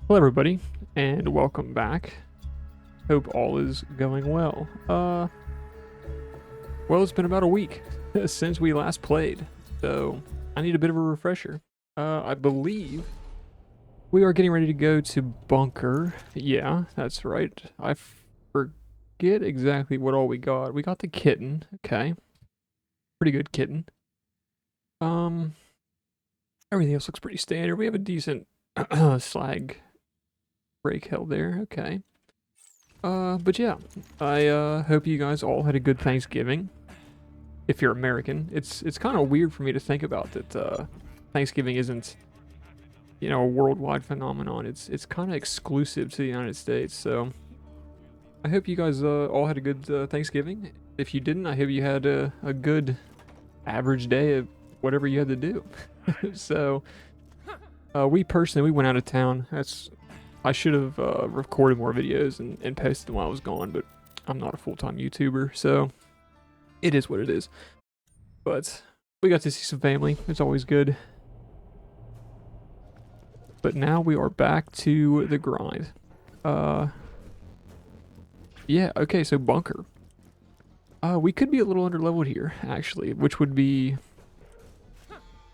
Hello everybody, and welcome back. Hope all is going well. Well, it's been about a week since we last played, so I need a bit of a refresher. I believe we are getting ready to go to Bunker. Yeah, that's right. I forget exactly what all we got. We got the kitten, okay. Pretty good kitten. Um, Everything else looks pretty standard. We have a decent slag break held there, okay. But yeah, I hope you guys all had a good Thanksgiving. If you're American, it's kind of weird for me to think about that. Thanksgiving isn't, a worldwide phenomenon. It's kind of exclusive to the United States. So I hope you guys all had a good Thanksgiving. If you didn't, I hope you had a good average day of whatever you had to do. So we went out of town. I should have recorded more videos and posted them while I was gone, but I'm not a full-time YouTuber, so it is what it is. But we got to see some family. It's always good. But now we are back to the grind. Yeah, okay, so bunker. We could be a little underleveled here, actually, which would be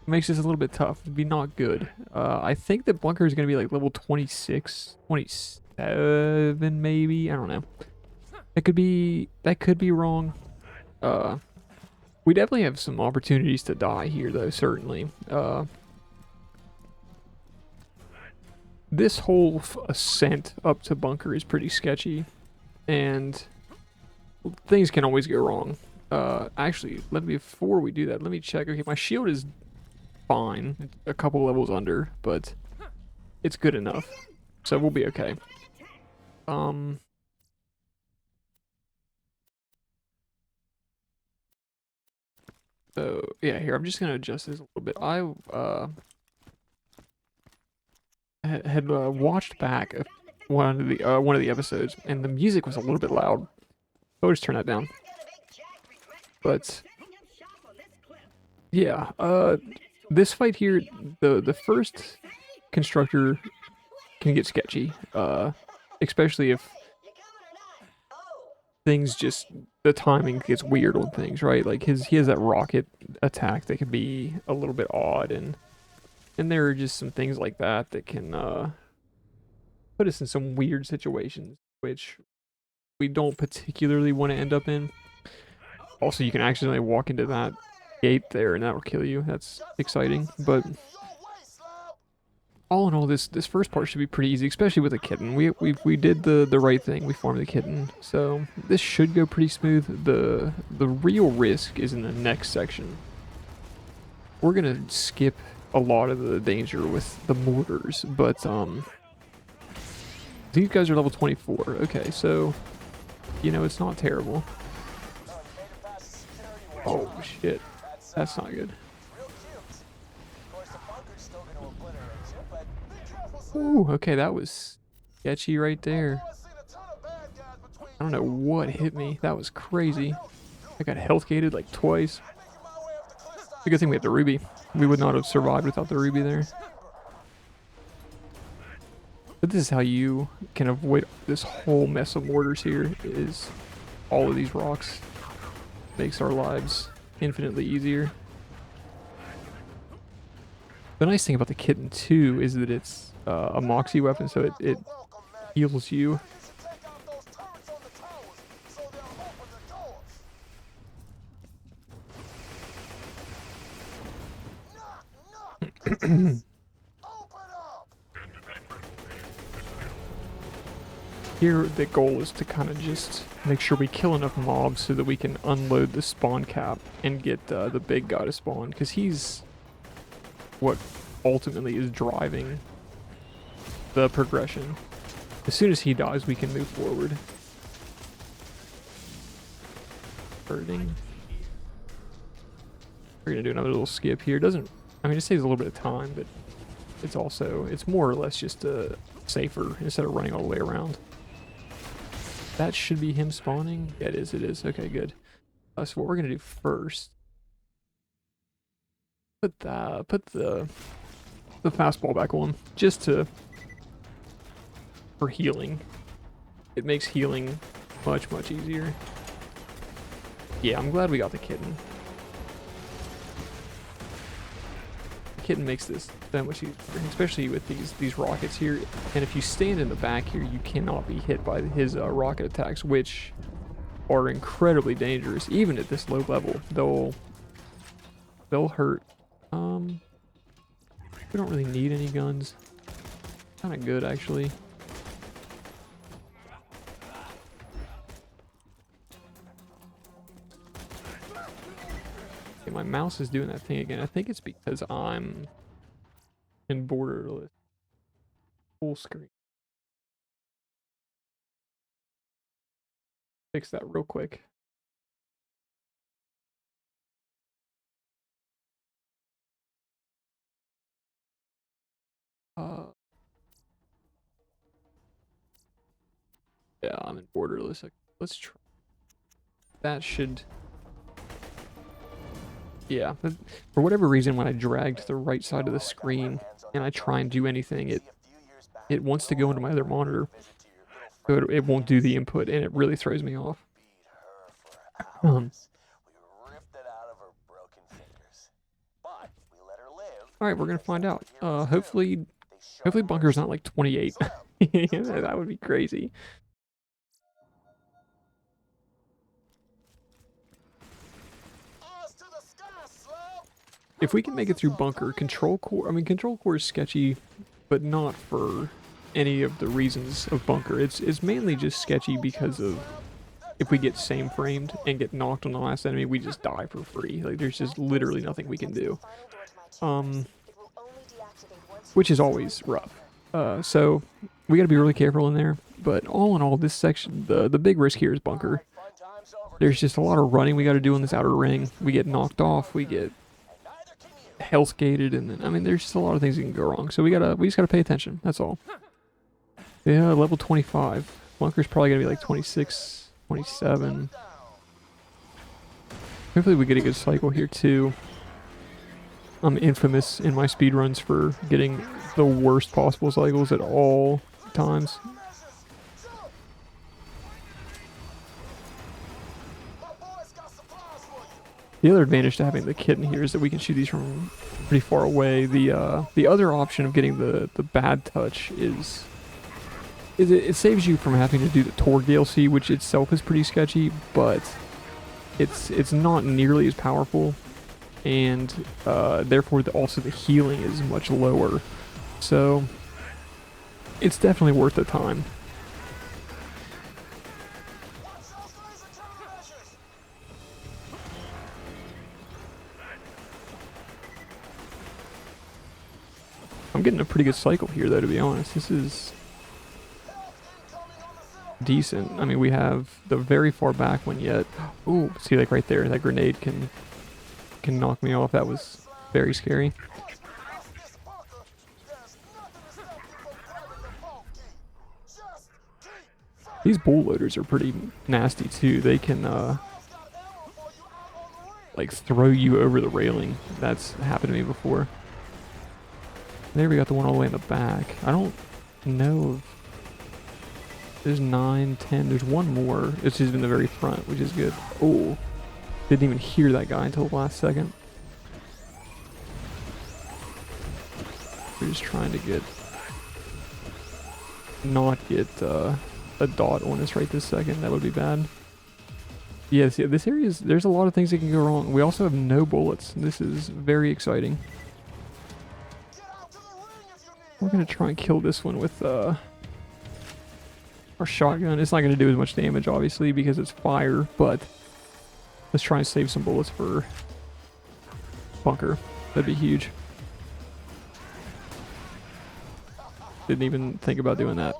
makes this a little bit tough. It'd be not good. I think that bunker is gonna be like level 26, 27 maybe. I don't know. That could be wrong. We definitely have some opportunities to die here though, certainly. This whole ascent up to bunker is pretty sketchy, and things can always go wrong. Actually, before we do that, let me check. Okay, my shield is fine. It's a couple levels under, but it's good enough. So we'll be okay. So yeah, here, I'm just gonna adjust this a little bit. I had watched back one of the episodes, and the music was a little bit loud. So I'll just turn that down. But yeah, this fight here, the first constructor can get sketchy, especially if things just the timing gets weird on things, right? Like he has that rocket attack that can be a little bit odd, and there are just some things like that that can put us in some weird situations, which we don't particularly want to end up in. Also, you can accidentally walk into that gate there, and that will kill you. That's exciting, but all in all, this first part should be pretty easy, especially with a kitten. We did the right thing. We farmed the kitten, so this should go pretty smooth. The real risk is in the next section. We're gonna skip a lot of the danger with the mortars, but these guys are level 24. Okay, so it's not terrible. Oh shit, that's not good. Ooh, okay, that was sketchy right there. I don't know what hit me. That was crazy. I got health gated like twice. It's a good thing we had the ruby. We would not have survived without the ruby there. But this is how you can avoid this whole mess of mortars here, is all of these rocks. Makes our lives infinitely easier. The nice thing about the kitten too is that it's a moxie weapon, so it heals you. Here, the goal is to kind of just make sure we kill enough mobs so that we can unload the spawn cap and get the big guy to spawn, because he's what ultimately is driving the progression. As soon as he dies, we can move forward. Hurting. We're gonna do another little skip here. I mean, it saves a little bit of time, but it's more or less just safer instead of running all the way around. That should be him spawning. Yeah, it is. Okay, good. So what we're gonna do first, put the fastball back on, just to for healing. It makes healing much easier. Yeah, I'm glad we got the kitten. The kitten makes this that much easier, especially with these rockets here. And if you stand in the back here, you cannot be hit by his rocket attacks, which are incredibly dangerous. Even at this low level, they'll hurt. We don't really need any guns. Kind of good, actually. Okay, my mouse is doing that thing again. I think it's because I'm in borderless full screen. Fix that real quick. Yeah, I'm in borderless. Let's try. That should. Yeah, for whatever reason, when I drag to the right side of the screen and I try and do anything, it wants to go into my other monitor, so it won't do the input, and it really throws me off. All right, we're gonna find out. Hopefully Bunker's not like 28. That would be crazy. If we can make it through Bunker, Control Core is sketchy, but not for any of the reasons of Bunker. It's mainly just sketchy because of if we get same framed and get knocked on the last enemy, we just die for free. Like, there's just literally nothing we can do. Which is always rough. So we gotta be really careful in there. But all in all, this section, the big risk here is Bunker. There's just a lot of running we gotta do in this outer ring. We get knocked off, we get health gated, and then, I mean, there's just a lot of things that can go wrong. So we just gotta pay attention, that's all. Yeah, level 25. Bunker's probably gonna be like 26, 27. Hopefully we get a good cycle here too. I'm infamous in my speedruns for getting the worst possible cycles at all times. The other advantage to having the kitten here is that we can shoot these from pretty far away. The other option of getting the bad touch is it saves you from having to do the Torg DLC, which itself is pretty sketchy, but it's not nearly as powerful, and therefore also the healing is much lower. So it's definitely worth the time. I'm getting a pretty good cycle here, though, to be honest. This is decent. I mean, we have the very far back one yet. Ooh, see, like right there, that grenade can knock me off. That was very scary. These bull loaders are pretty nasty too. They can like throw you over the railing. That's happened to me before. There, we got the one all the way in the back. I don't know if there's 9, 10. There's one more. It's just in the very front, which is good. Oh, didn't even hear that guy until the last second. We're just trying to not get a dot on us right this second. That would be bad. Yes, yeah, this area there's a lot of things that can go wrong. We also have no bullets. This is very exciting. We're gonna try and kill this one with our shotgun. It's not gonna do as much damage, obviously, because it's fire, but let's try and save some bullets for Bunker. That'd be huge. Didn't even think about doing that.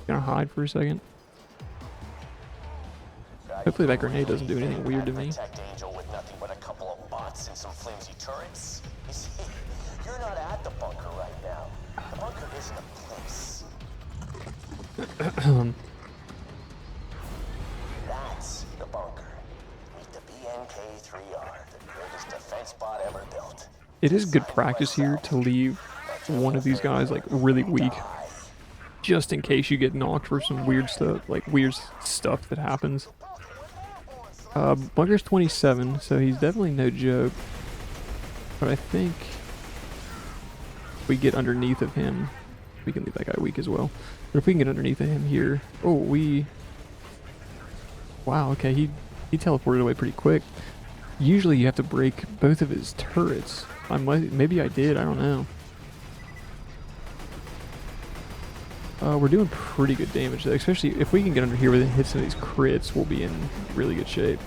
Gonna hide for a second. Hopefully that grenade doesn't do anything weird to me. And some flimsy turrets. You see, you're not at the bunker right now. The bunker isn't a place. That's the bunker. Meet the BNK-3R, the greatest defense bot ever built. it is good practice here to leave one of these guys like really weak, just in case you get knocked for some weird stuff, like weird stuff that happens. Bunker's 27, so he's definitely no joke. But I think if we get underneath of him, we can leave that guy weak as well. But if we can get underneath of him here, oh, wow, okay, he teleported away pretty quick. Usually you have to break both of his turrets. Maybe I did, I don't know. We're doing pretty good damage though, especially if we can get under here with it, hit some of these crits, we'll be in really good shape.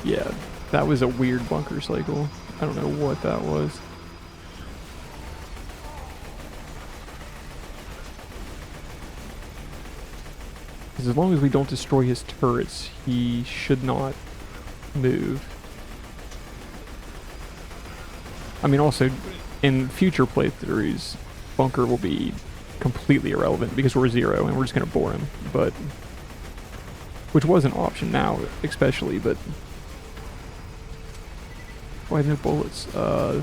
Yeah, that was a weird bunker cycle. I don't know what that was. Because as long as we don't destroy his turrets, he should not move. I mean, also, in future playthroughs, bunker will be completely irrelevant because we're 0 and we're just going to bore him. But, which was an option now, especially, but... Why no bullets? I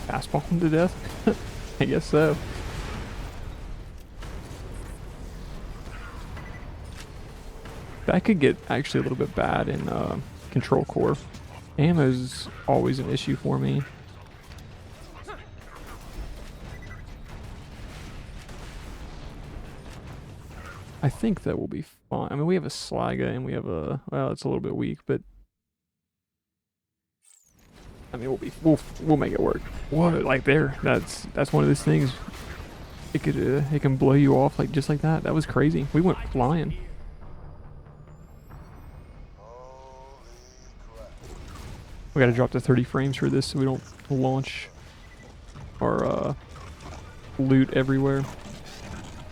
fastball him to death? I guess so. That could get actually a little bit bad in Control Core. Ammo's always an issue for me. I think that will be fine. I mean, we have a Slaga and we have a... Well, it's a little bit weak, but... I mean, we'll make it work. What, like there? That's one of those things. It can blow you off like just like that. That was crazy. We went flying. We gotta drop to 30 frames for this so we don't launch our loot everywhere.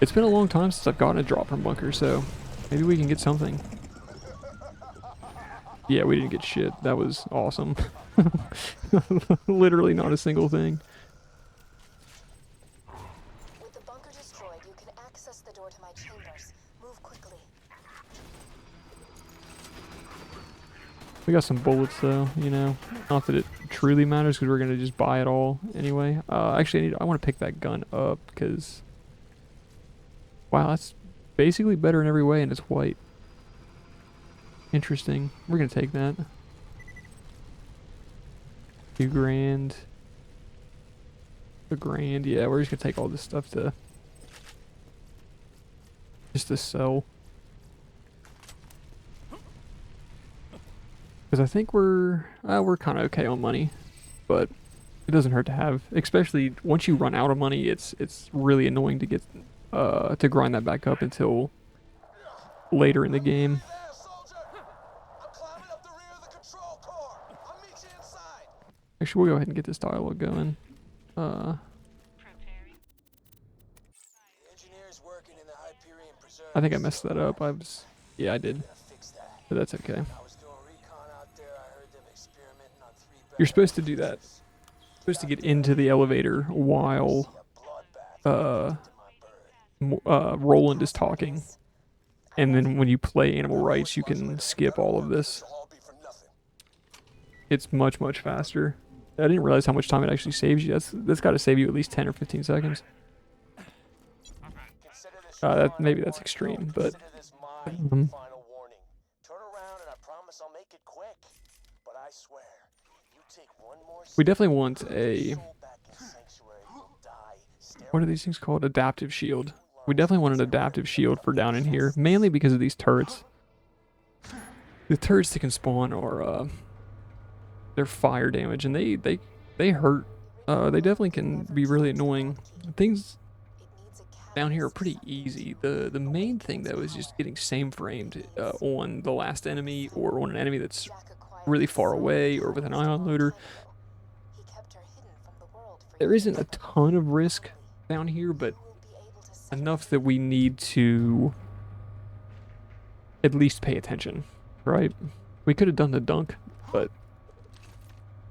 It's been a long time since I've gotten a drop from bunker, so maybe we can get something. Yeah, we didn't get shit. That was awesome. Literally not a single thing. With the bunker destroyed, you can access the door to my chambers. Move quickly. We got some bullets though, you know. Not that it truly matters because we're gonna just buy it all anyway. Actually, I want to pick that gun up because wow, that's basically better in every way, and it's white. Interesting. We're gonna take that. $2,000. $1,000. Yeah, we're just gonna take all this stuff to just to sell. Because I think we're kind of okay on money, but it doesn't hurt to have. Especially once you run out of money, it's really annoying to get to grind that back up until later in the game. Actually, we'll go ahead and get this dialogue going. I think I messed that up. Yeah, I did, but that's okay. You're supposed to do that. You're supposed to get into the elevator while Roland is talking, and then when you play animal rights, you can skip all of this. It's much faster. I didn't realize how much time it actually saves you. That's got to save you at least 10 or 15 seconds. Maybe that's extreme, but we definitely want a... What are these things called? Adaptive shield. We definitely want an adaptive shield for down in here, mainly because of these turrets. The turrets that can spawn are they're fire damage, and they hurt. They definitely can be really annoying. Things down here are pretty easy. The main thing though is just getting same framed on the last enemy or on an enemy that's really far away or with an ion loader. There isn't a ton of risk down here, but enough that we need to at least pay attention, right? We could have done the dunk, but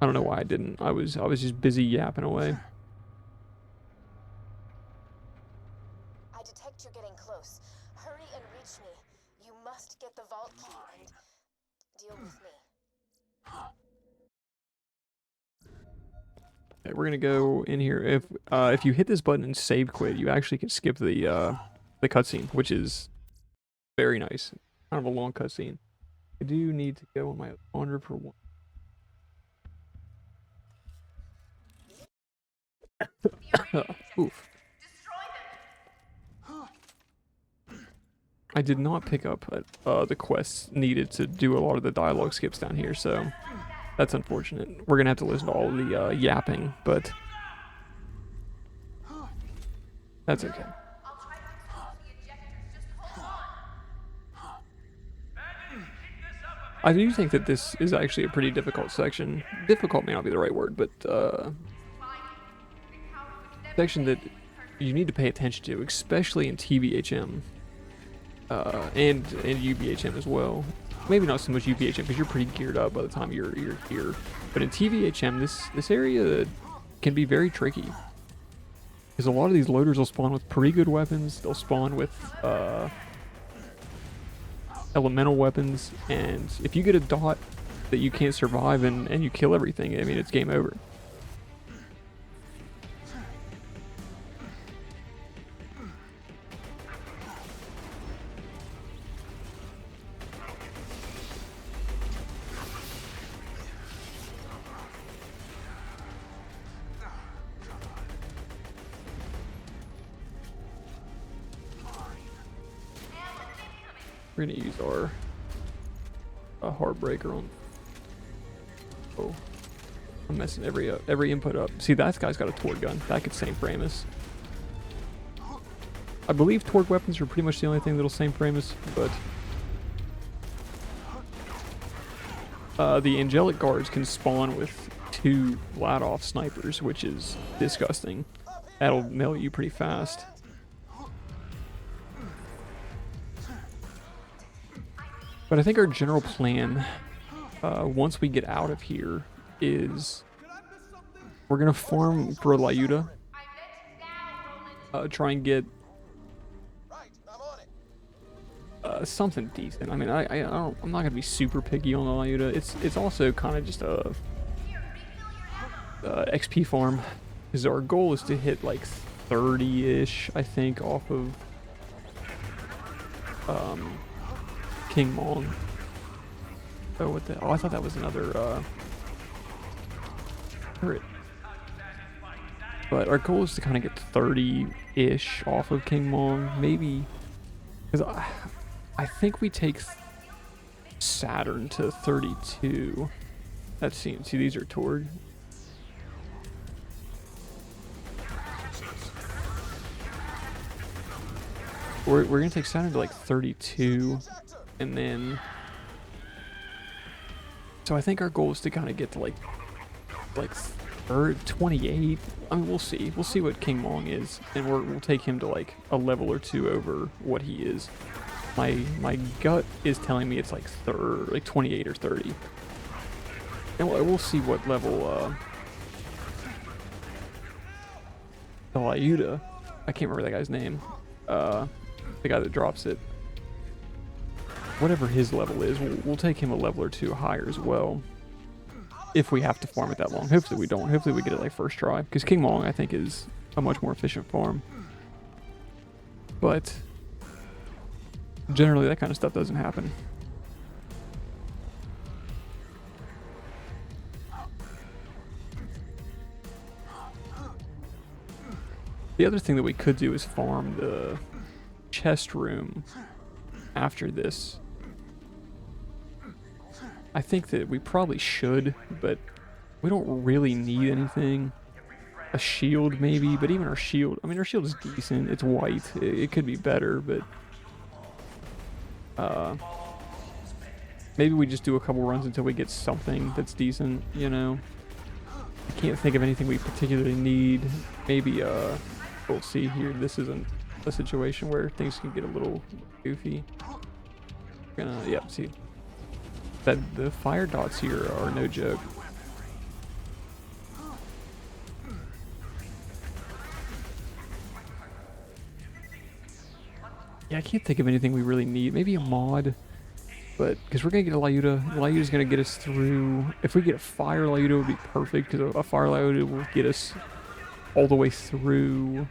I don't know why I didn't. I was just busy yapping away. I detect you're getting close. Hurry and reach me. You must get the vault key and deal with me. Okay, we're gonna go in here. If you hit this button and save quit, you actually can skip the cutscene, which is very nice. Kind of a long cutscene. I do need to go on my honor for one. Oof. I did not pick up the quests needed to do a lot of the dialogue skips down here, so that's unfortunate. We're gonna have to listen to all the yapping, but that's okay. I do think that this is actually a pretty difficult section. Difficult may not be the right word, but section that you need to pay attention to, especially in TVHM and UBHM as well. Maybe not so much UBHM because you're pretty geared up by the time you're here, but in TVHM, this area can be very tricky because a lot of these loaders will spawn with pretty good weapons. They'll spawn with elemental weapons, and if you get a dot that you can't survive and you kill everything, I mean, it's game over. We're gonna use our Heartbreaker on. Oh, I'm messing every input up. See, that guy's got a torque gun. That could same frame us. I believe torque weapons are pretty much the only thing that'll same frame us, but the angelic guards can spawn with 2 Vladoff snipers, which is disgusting. That'll melt you pretty fast. But I think our general plan, once we get out of here, is we're gonna farm for Lyuda. Try and get something decent. I mean, I'm not gonna be super picky on the Lyuda. It's also kind of just a XP farm, because our goal is to hit like 30-ish, I think, off of King Mong. Oh, what the? Oh, I thought that was another turret. But our goal is to kind of get 30-ish off of King Mong, maybe, because I think we take Saturn to 32. That seems. See, these are toward. We're gonna take Saturn to like 32. And then, so I think our goal is to kind of get to like 28. I mean, we'll see. We'll see what King Mong is, and we'll take him to like a level or 2 over what he is. My gut is telling me it's like 28 or 30. And we'll see what level the Lyuda. I can't remember that guy's name. The guy that drops it. Whatever his level is, we'll take him a level or 2 higher as well. If we have to farm it that long. Hopefully we don't. Hopefully we get it like first try. Because King Mong, I think, is a much more efficient farm. But generally that kind of stuff doesn't happen. The other thing that we could do is farm the chest room after this. I think that we probably should, but we don't really need anything. A shield maybe, but even our shield, I mean, our shield is decent. It's white. It could be better, but maybe we just do a couple runs until we get something that's decent, you know? I can't think of anything we particularly need. Maybe, we'll see here. This isn't a situation where things can get a little goofy. Yep, see. That the fire dots here are no joke. Yeah, I can't think of anything we really need. Maybe a mod. But because we're gonna get a Lyuda, Lyuda's gonna get us through. If we get a fire Lyuda, would be perfect because a fire Lyuda will get us all the way through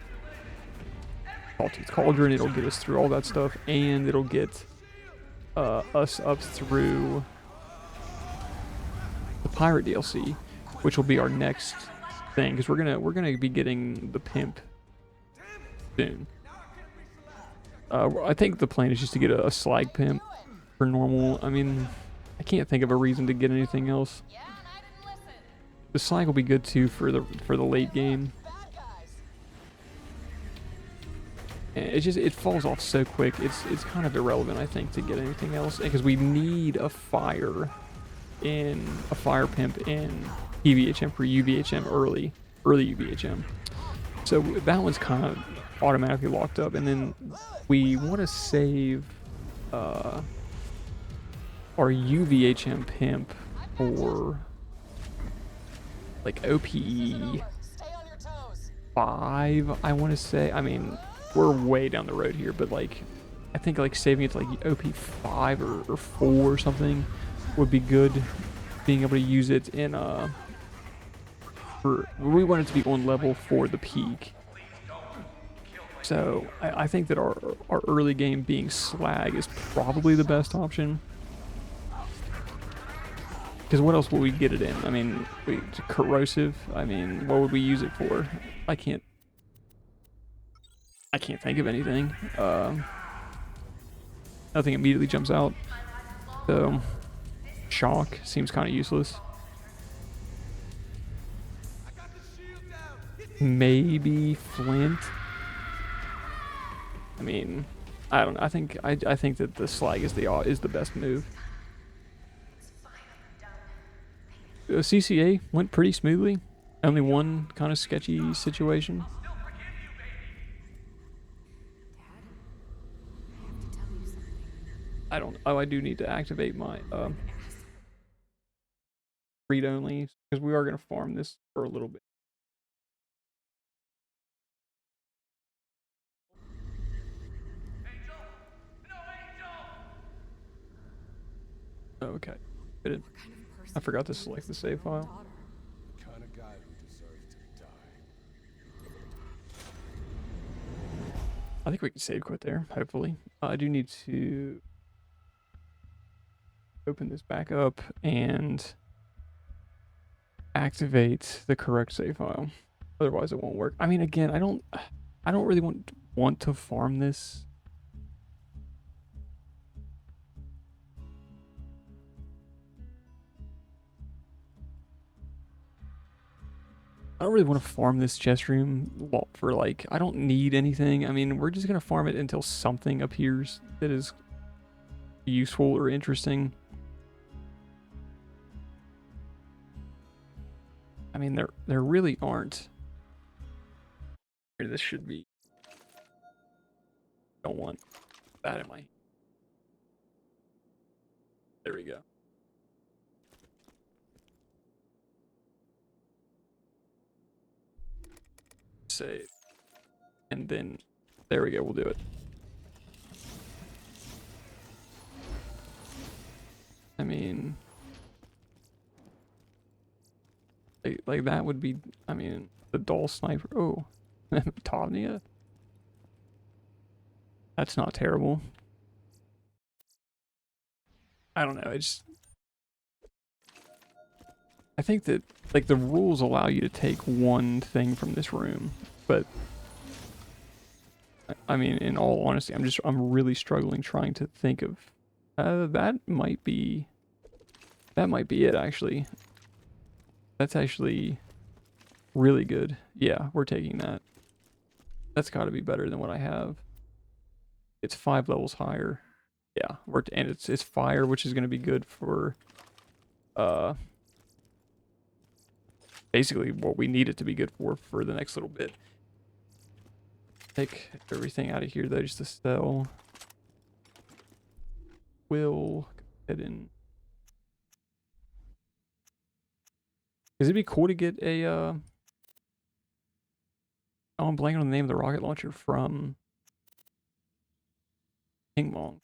Saltit's Cauldron. It'll get us through all that stuff, and it'll get us up through the pirate DLC, which will be our next thing because we're gonna be getting the pimp soon. I think the plan is just to get a slag pimp for normal. I mean, I can't think of a reason to get anything else. The slag will be good too for the late game. And it falls off so quick. It's kind of irrelevant, I think, to get anything else because we need a fire pimp in EVHM for UVHM early UVHM. So that one's kind of automatically locked up, and then we want to save our UVHM pimp for like OPE 5, I want to say. I mean, we're way down the road here, but like I think like saving it to like OP 5 or 4 or something would be good. Being able to use it in we want it to be on level for the peak. So I think that our early game being slag is probably the best option. Because what else will we get it in? I mean, corrosive. I mean, what would we use it for? I can't think of anything. Nothing immediately jumps out. So shock seems kind of useless. Maybe flint. I mean, I don't know. I think that the slag is the best move. CCA went pretty smoothly. Only one kind of sketchy situation. I do need to activate my read only because we are gonna farm this for a little bit. Okay. I forgot to select the save file. The kind of guy who deserves to die. I think we can save quit there, hopefully. I do need to open this back up and activate the correct save file. Otherwise it won't work. I mean, again, I don't really want to farm this. I don't really want to farm this chest room for like, I don't need anything. I mean, we're just going to farm it until something appears that is useful or interesting. I mean, there really aren't. This should be. Don't want that in my. There we go. Save. And then, there we go, we'll do it. I mean, like that would be, I mean, the dull sniper. Oh, Tavnia. That's not terrible. I don't know. I think that like the rules allow you to take one thing from this room, but I mean, in all honesty, I'm really struggling trying to think of that might be it actually. That's actually really good. Yeah, we're taking that. That's got to be better than what I have. It's 5 levels higher. Yeah, and it's fire, which is going to be good for basically what we need it to be good for the next little bit. Take everything out of here though, just to sell. We'll head in. Because it'd be cool to get a oh, I'm blanking on the name of the rocket launcher from King Mong.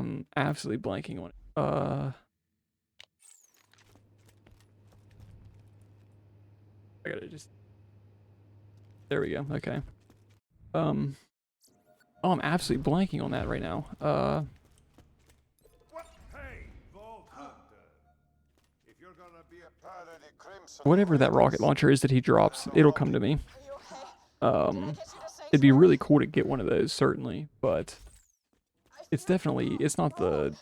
I'm absolutely blanking on it. I gotta just. There we go. Okay. Oh, I'm absolutely blanking on that right now. Hey, Vault Hunter. If you're gonna be a part of the Crimson Whatever that rocket launcher is that he drops, it'll come to me. Are you okay? Did I get you to It'd be sanctuary? really cool to get one of those, certainly, but it's definitely it's not the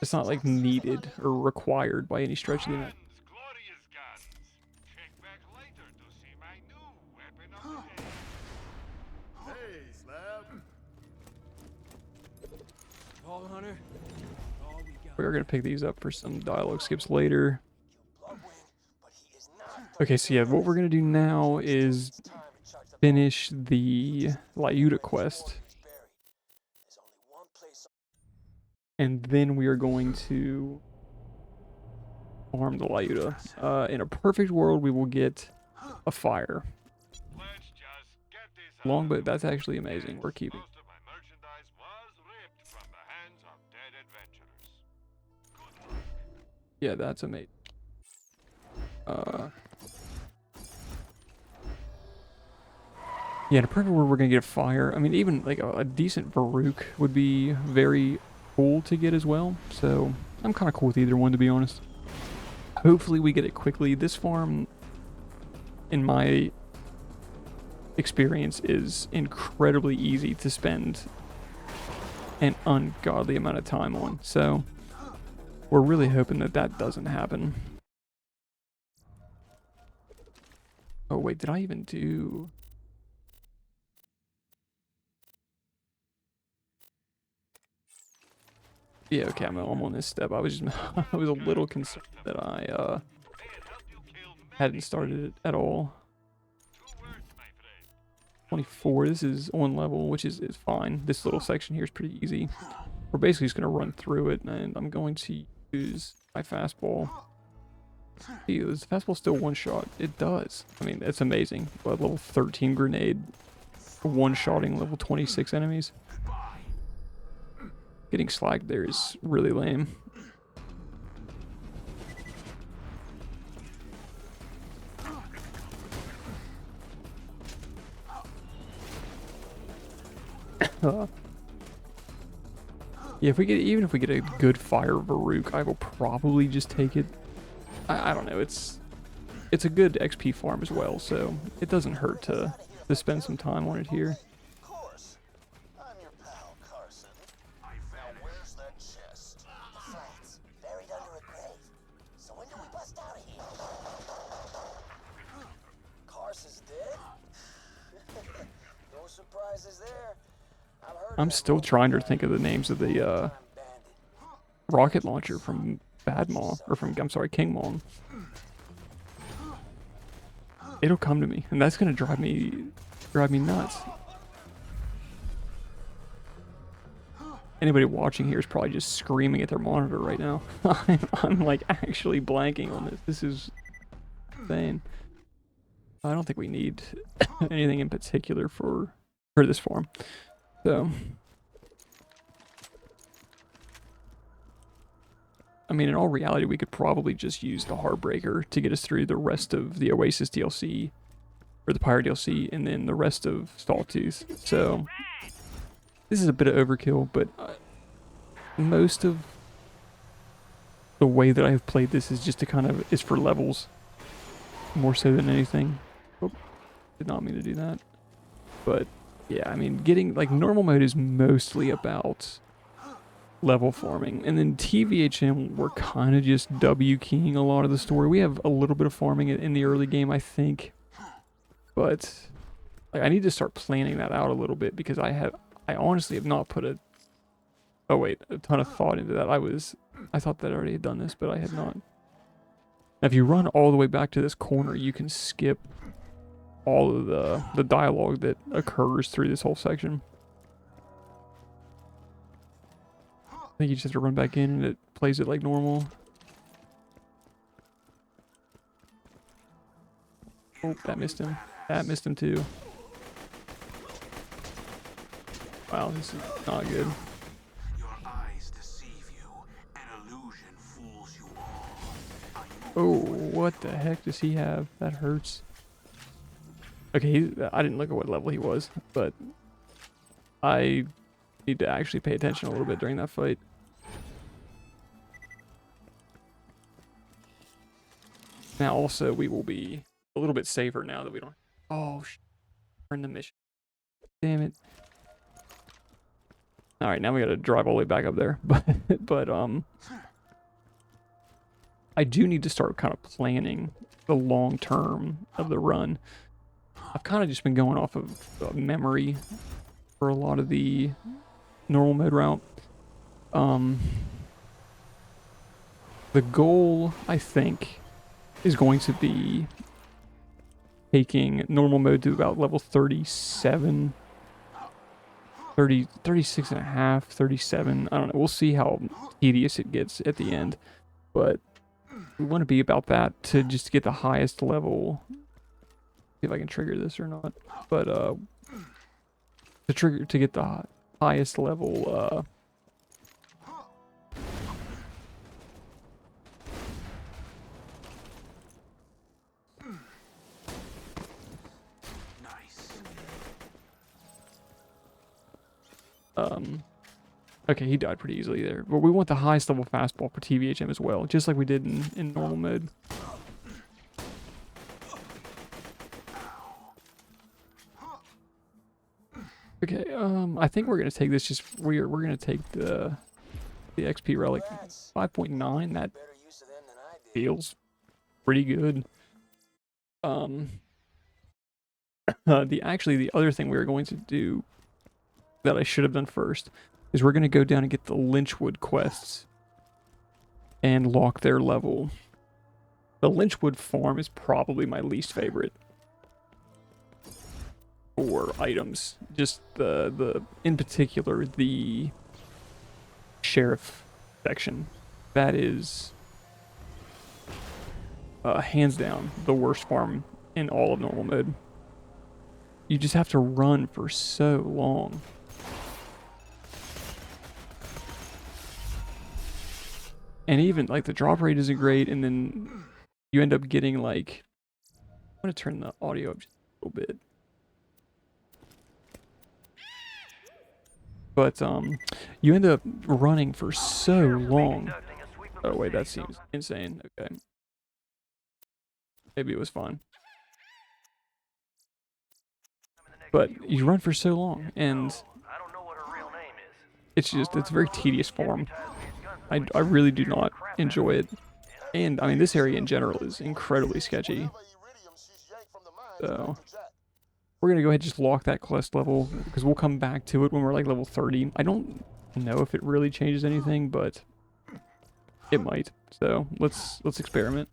it's not like needed or required by any stretch of the imagination. Glorious guns. Check back later to see my new weapon of the day. Hey, Slab. Vault Hunter. All we got. We are gonna pick these up for some dialogue skips later. Bloodwind, but he is not Okay, so yeah, what we're gonna do now is time to charge the finish the Lyuda quest, he's buried. There's only one place and then we are going to farm the Lyuda. In a perfect world, we will get a fire. Let's just get this Longbow, that's actually amazing. We're keeping. Most of my merchandise was ripped from the hands of dead adventurers. Good luck. Yeah, that's amazing. Yeah, in a perfect world, we're gonna get a fire. I mean, even like a decent Varuk would be very cool to get as well. So I'm kind of cool with either one, to be honest. Hopefully, we get it quickly. This farm, in my experience, is incredibly easy to spend an ungodly amount of time on. So we're really hoping that that doesn't happen. Oh wait, did I even do? Yeah, okay, I'm on this step. I was just, I was a little concerned that I May it help you kill hadn't started it at all. 2 words, my friend. 24. This is on level, which is fine. This little section here is pretty easy. We're basically just gonna run through it, and I'm going to use my fastball. See, this fastball still one shot. It does. I mean, it's amazing. But level 13 grenade, one shotting level 26 enemies. Getting slagged there is really lame. Yeah, if we get even if we get a good fire Varuk, I will probably just take it. I don't know. It's a good XP farm as well, so it doesn't hurt to spend some time on it here. Of course. I'm your pal, Carson. Now, where's that chest? The flats, buried under a grave. So when do we bust out of here? Carson's dead? No surprises there. I've heard I'm that still most trying to think of the names of the time bandit. rocket launcher from Bad Maw, or from, I'm sorry, King Maw. It'll come to me, and that's gonna drive me nuts. Anybody watching here is probably just screaming at their monitor right now. I'm like actually blanking on this. This is insane. I don't think we need anything in particular for this farm. So, I mean, in all reality, we could probably just use the Heartbreaker to get us through the rest of the Oasis DLC, or the Pyre DLC, and then the rest of Sawtooth. So, this is a bit of overkill, but most of the way that I've played this is just to is for levels, more so than anything. Oh, did not mean to do that. But, yeah, I mean, getting, like, normal mode is mostly about level farming, and then TVHM, we're kind of just W keying a lot of the story. We have a little bit of farming in the early game, I think, but like, I need to start planning that out a little bit, because I honestly have not put a ton of thought into that. I thought that I already had done this, but I had not. Now, if you run all the way back to this corner, you can skip all of the dialogue that occurs through this whole section. I think you just have to run back in and it plays it like normal. Oh, that missed him. That missed him too. Wow, this is not good. Your eyes Oh, what the heck does he have? That hurts. Okay, I didn't look at what level he was, but I need to actually pay attention a little bit during that fight. Now, also, we will be a little bit safer now that we don't... Oh, turn the mission. Damn it. Alright, now we gotta drive all the way back up there. But I do need to start kind of planning the long term of the run. I've kind of just been going off of memory for a lot of the normal mode route. The goal, I think, is going to be taking normal mode to about level 37, 30, 36 and a half, 37. I don't know. We'll see how tedious it gets at the end. But we want to be about that to just get the highest level. See if I can trigger this or not. But to get the highest level okay, he died pretty easily there. But we want the highest level fastball for TVHM as well, just like we did in normal mode. Okay, I think we're gonna take this we're gonna take the XP relic 5.9. That Better use of them than I did. feels pretty good. The other thing we were going to do that I should have done first is we're gonna go down and get the Lynchwood quests and lock their level. The Lynchwood farm is probably my least favorite for items. Just in particular the sheriff section. That is hands down the worst farm in all of normal mode. You just have to run for so long. And even like the drop rate isn't great, and then you end up getting like, I'm gonna turn the audio up just a little bit. But you end up running for so long. Oh wait, that seems insane. Okay. Maybe it was fun. But you run for so long, and it's a very tedious farm. I really do not enjoy it. And I mean, this area in general is incredibly sketchy. So we're gonna go ahead and just lock that quest level, because we'll come back to it when we're like level 30. I don't know if it really changes anything, but it might. So let's experiment.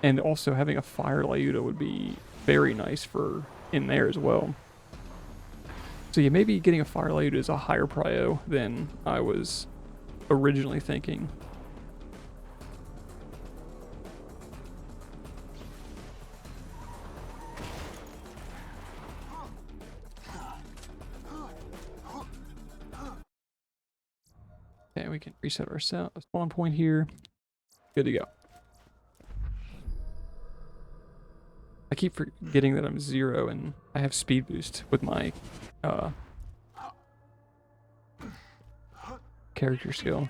And also having a fire Lyuda would be very nice for in there as well. So yeah, maybe getting a fire Lyuda is a higher prio than I was originally thinking. Okay, we can reset our spawn point here. Good to go. I keep forgetting that I'm 0 and I have speed boost with my character skill.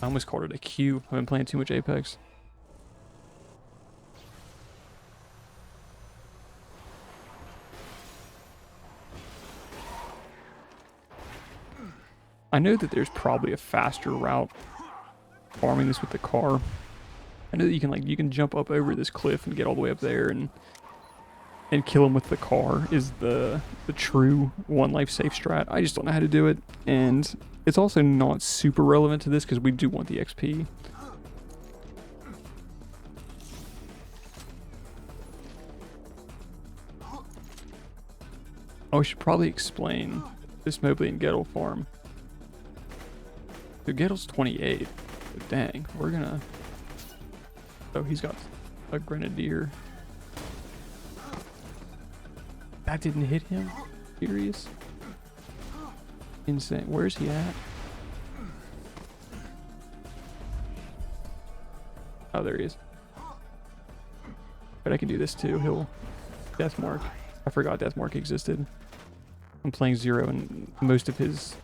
I almost called it a Q. I've been playing too much Apex. I know that there's probably a faster route farming this with the car. I know that you can jump up over this cliff and get all the way up there and kill him with the car is the true one life safe strat. I just don't know how to do it, and it's also not super relevant to this because we do want the XP. Oh, I should probably explain this Mobley and Gettle farm. So Gettle's 28. But dang, we're gonna... Oh, he's got a grenadier. That didn't hit him? Serious? Insane. Where's he at? Oh, there he is. But I can do this too. He'll Deathmark. I forgot Deathmark existed. I'm playing Zer0 and most of his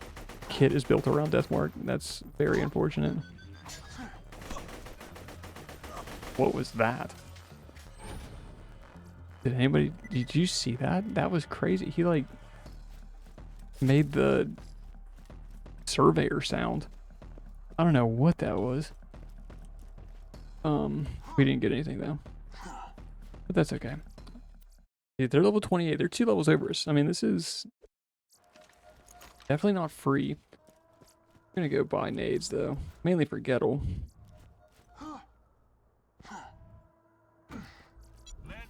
kit is built around Deathmark. That's very unfortunate. What was that? Did you see that? That was crazy. He like made the surveyor sound. I don't know what that was. We didn't get anything though. But that's okay. Yeah, they're level 28. They're 2 levels over us. I mean, this is definitely not free. I'm gonna go buy nades though. Mainly for Gettle. Let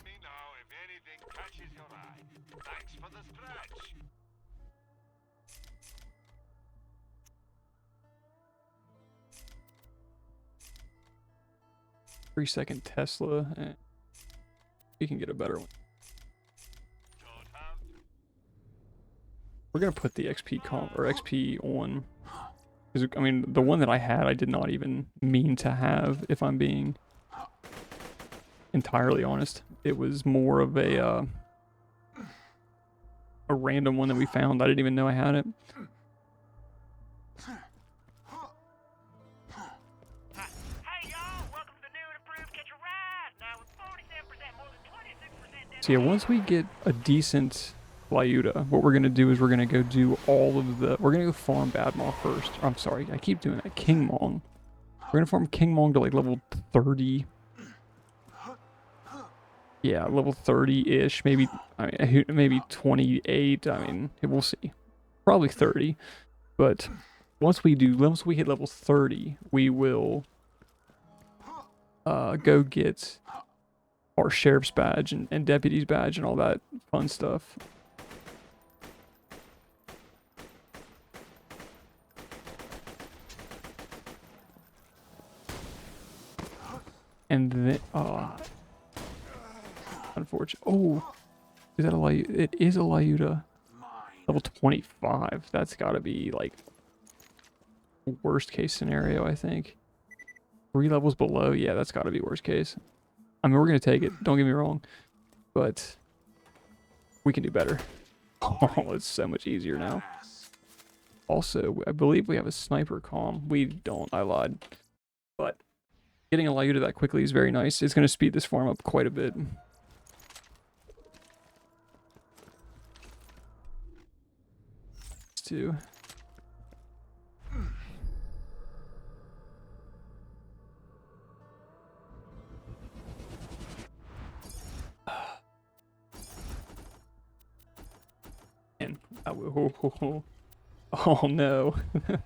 me know if anything catches your eye. Thanks for the scratch. 3-second Tesla. We can get a better one. Don't have to. We're gonna put the XP comp or XP on. Because I mean, the one that I had, I did not even mean to have. If I'm being entirely honest, it was more of a random one that we found. I didn't even know I had it. Hey y'all, welcome to the new and improved Catch a Ride. Now with 47% more than 26% So yeah, once we get a decent Lyuta, what we're gonna do is we're gonna go do all of the. We're gonna go farm Badmaw first. I'm sorry, I keep doing that. King Mong. We're gonna farm King Mong to like level 30. Yeah, level 30-ish. Maybe maybe 28. I mean, we'll see. Probably 30. But once we hit level 30, we will go get our sheriff's badge and deputy's badge and all that fun stuff. And then, unfortunate. Oh, is that a Lyuta? It is a Lyuta. Level 25. That's gotta be like worst case scenario, I think. 3 levels below. Yeah, that's gotta be worst case. I mean, we're gonna take it. Don't get me wrong, but we can do better. Oh, it's so much easier now. Also, I believe we have a sniper comm. We don't. I lied. But getting a Lyuta that quickly is very nice. It's gonna speed this farm up quite a bit. Too. And oh no. That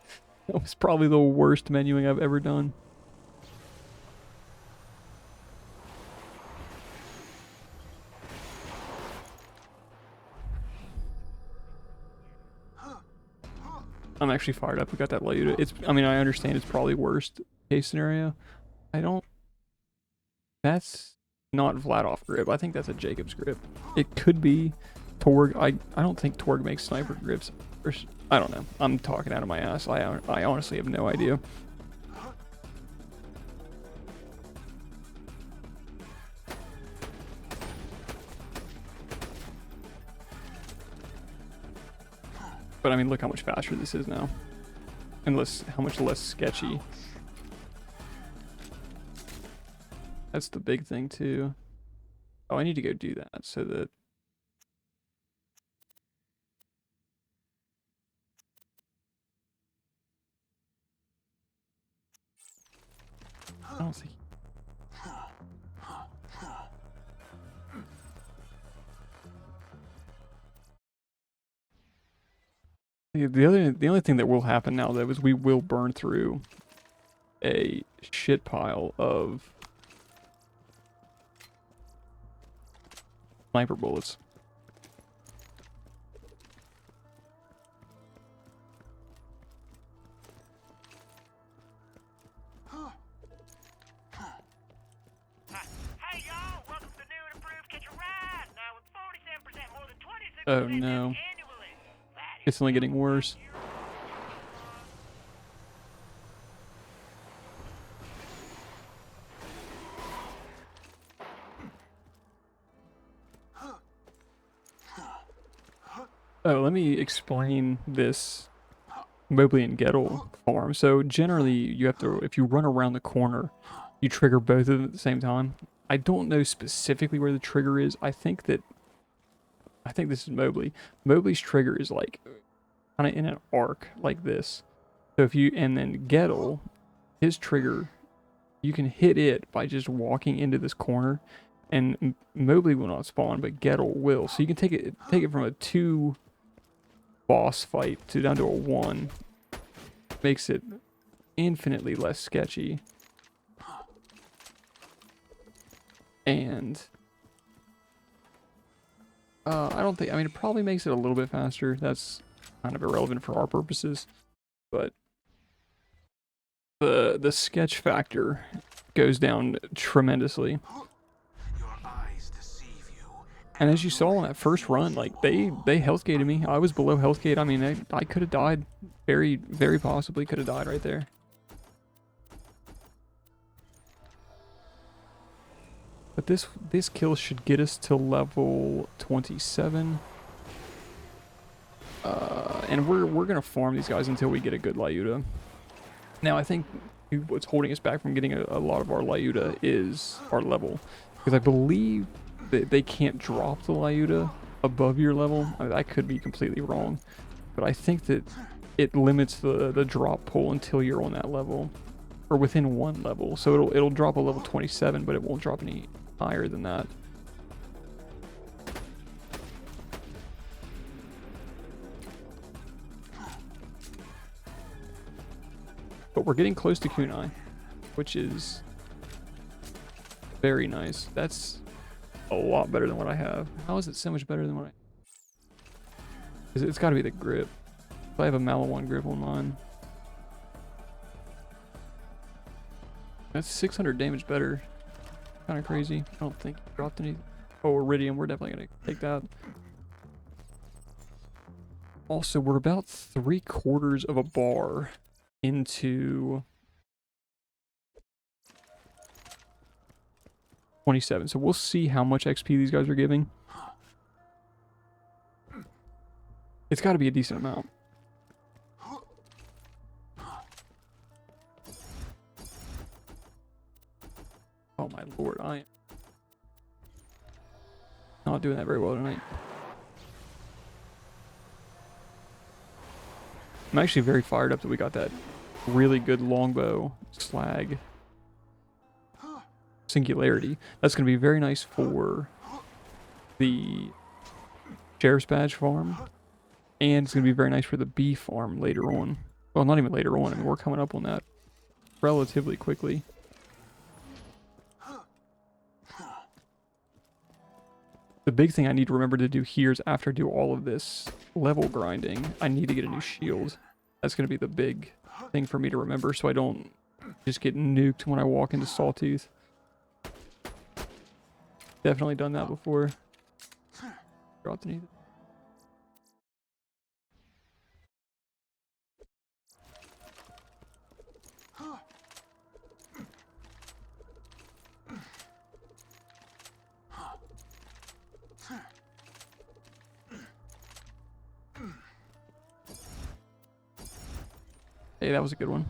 was probably the worst menuing I've ever done. I'm actually fired up. We got that Lyuta. I mean, I understand it's probably worst case scenario. That's not Vladov grip. I think that's a Jacob's grip. It could be Torg. I don't think Torg makes sniper grips. I don't know. I'm talking out of my ass. I honestly have no idea. But I mean, look how much faster this is now. And how much less sketchy. That's the big thing too. Oh, I need to go do that so that... I don't think... The only thing that will happen now though is we will burn through a shit pile of sniper bullets. Hey y'all, welcome to the new and improved Catch a Ride. Now with 47% more than 26% Oh no. annually. It's only getting worse. Oh, let me explain this Mobley and Gettle farm. So generally, you have to, if you run around the corner, you trigger both of them at the same time. I don't know specifically where the trigger is. I think this is Mobley. Mobley's trigger is like kind of in an arc like this. So if you, and then Gettle, his trigger, you can hit it by just walking into this corner, and Mobley will not spawn, but Gettle will. So you can take it from a 2 boss fight to down to a 1. Makes it infinitely less sketchy. And I don't think, I mean, it probably makes it a little bit faster. That's kind of irrelevant for our purposes, but the sketch factor goes down tremendously. And as you saw in that first run, like they health gated me. I was below health gate. I mean, I could have died. Very, very possibly could have died right there. But this kill should get us to level 27. And we're gonna farm these guys until we get a good Lyuda. Now I think what's holding us back from getting a lot of our Lyuda is our level, because I believe that they can't drop the Lyuda above your level. I could be completely wrong, but I think that it limits the drop pull until you're on that level, or within 1 level. So it'll drop a level 27, but it won't drop any higher than that. But we're getting close to Kunai, which is very nice. That's a lot better than what I have. How is it so much better than what I... It's got to be the grip. If I have a Malawan grip on mine. That's 600 damage better. Kind of crazy. I don't think he dropped any... Oh, Iridium. We're definitely going to take that. Also, we're about 3/4 of a bar into 27. So we'll see how much XP these guys are giving. It's got to be a decent amount. Oh my lord, I am not doing that very well tonight. I'm actually very fired up that we got that really good longbow slag singularity. That's going to be very nice for the sheriff's badge farm, and it's going to be very nice for the bee farm later on. Well, not even later on. I mean, we're coming up on that relatively quickly. The big thing I need to remember to do here is after I do all of this level grinding, I need to get a new shield. That's going to be the big thing for me to remember, so I don't just get nuked when I walk into Sawtooth. Definitely done that before. Dropped anything. Hey, that was a good one.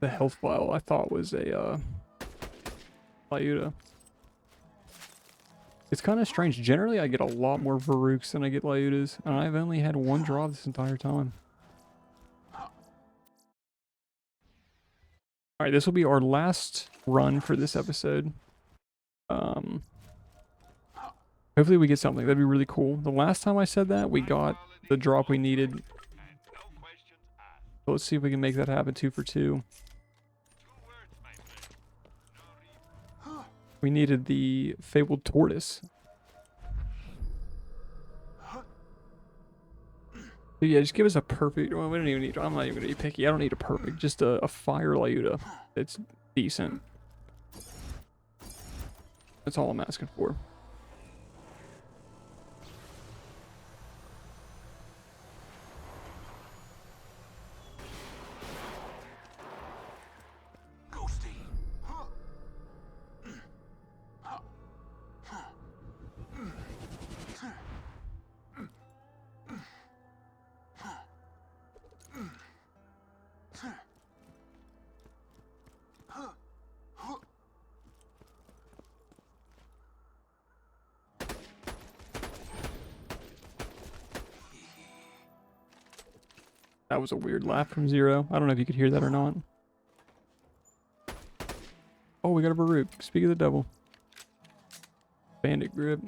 The health vial I thought was a Lyuda. It's kind of strange. Generally, I get a lot more Varuks than I get Lyudas, and I've only had 1 drop this entire time. Alright, this will be our last run for this episode. Hopefully we get something. That'd be really cool. The last time I said that, we got the drop we needed. So let's see if we can make that happen 2 for 2. We needed the fabled tortoise. But yeah, just give us a perfect. Well, we don't even need. I'm not even gonna be picky. I don't need a perfect. Just a fire Lyuda. It's decent. That's all I'm asking for. That was a weird laugh from Zer0. I don't know if you could hear that or not. Oh, we got a Baruch. Speak of the devil. Bandit grip.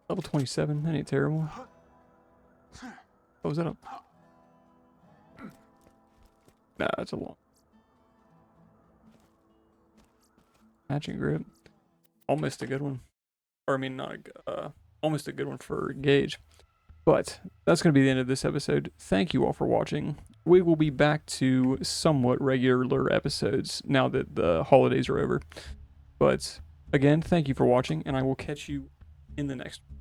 Level 27. That ain't terrible. Oh, is that a... Nah, that's a long. Matching grip. Almost a good one. Or, I mean, not a... almost a good one for Gauge. But that's going to be the end of this episode. Thank you all for watching. We will be back to somewhat regular episodes now that the holidays are over. But again, thank you for watching, and I will catch you in the next one.